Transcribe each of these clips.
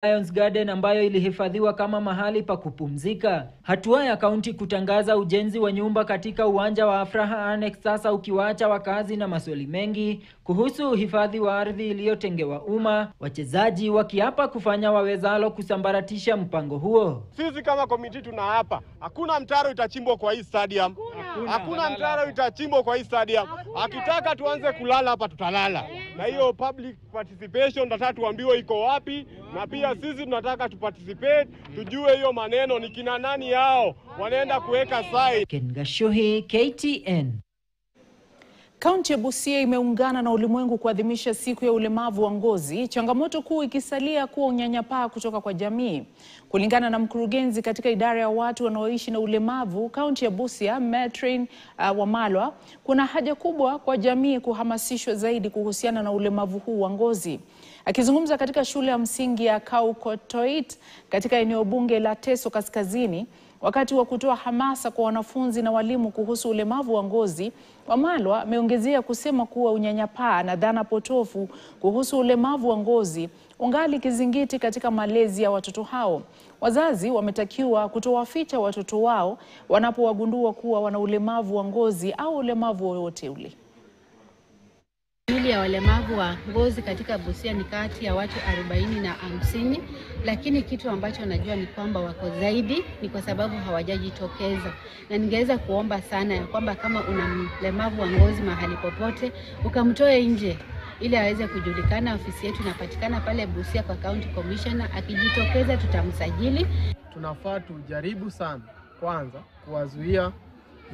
Lions Garden ambayo ilihifadhiwa kama mahali pa kupumzika. Hatua ya kaunti kutangaza ujenzi wa nyumba katika uwanja wa Afraha Annex sasa ukiwaacha wakazi na maswali mengi kuhusu uhifadhi wa ardhi iliyotengewa umma, wachezaji wakiapa kufanya wawezalo kusambaratisha mpango huo. Sisi kama komiti tunaapa, hakuna mtaro itachimbwa kwa hii stadium. Hakuna mtaro itachimbwa kwa hii stadium. Akitaka tuanze kulala hapa tutalala. Na hiyo public participation nataka tuambiwe iko wapi, na pia sisi tunataka tuparticipate, tujue hiyo maneno ni kina nani yao wanaenda kuweka saini. Ken Gashuhi, KTN. Kaunti ya Busia imeungana na ulimwengu kuadhimisha siku ya ulemavu wa ngozi, changamoto kuu ikisalia kuwa unyanyapaa kutoka kwa jamii. Kulingana na mkurugenzi katika idara ya watu wanaoishi na ulemavu kaunti ya Busia, Metrin Wamalwa, kuna haja kubwa kwa jamii kuhamasishwa zaidi kuhusiana na ulemavu huu wa ngozi. Akizungumza katika shule ya msingi ya Kaukotoit katika eneo bunge la Teso Kaskazini, wakati wa kutoa hamasa kwa wanafunzi na walimu kuhusu ulemavu wa ngozi, Wamalwa ameongezea kusema kuwa unyanyapaa na dhana potofu kuhusu ulemavu wa ngozi ungali kizingiti katika malezi ya watoto hao. Wazazi wametakiwa kutowaficha watoto wao wanapowagundua kuwa wana ulemavu wa ngozi au ulemavu wowote ule. Familia ya walemavu wa ngozi katika Busia ni kati ya watu 40 na 50, lakini kitu ambacho najua ni kwamba wako zaidi ni kwa sababu hawajajitokeza. Na ningeweza kuomba sana ya kwamba kama una mlemavu wa ngozi mahali popote, ukamtoe nje ili aweze kujulikana. Ofisi yetu inapatikana pale Busia kwa County Commissioner, akijitokeza tutamsajili. Tunafaa tujaribu sana kwanza kuwazuia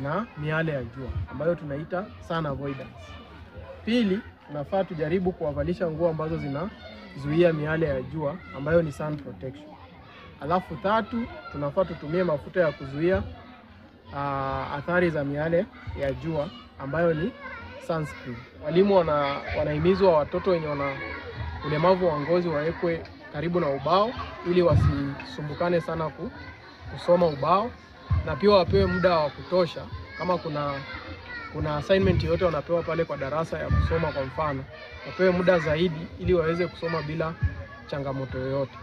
na miale ya jua ambayo tunaita sun avoidance. Pili, tunafaa tujaribu kuwavalisha nguo ambazo zinazuia miale ya jua ambayo ni sun protection. Alafu tatu, tunafaa tutumie mafuta ya kuzuia athari za miale ya jua ambayo ni sunscreen. Walimu wanahimizwa watoto wenye wana ulemavu wa ngozi wawekwe karibu na ubao ili wasisumbukane sana kusoma ubao, na pia wapewe muda wa kutosha. Kama kuna assignment yote wanapewa pale kwa darasa ya kusoma, kwa mfano wapewe muda zaidi ili waweze kusoma bila changamoto yoyote.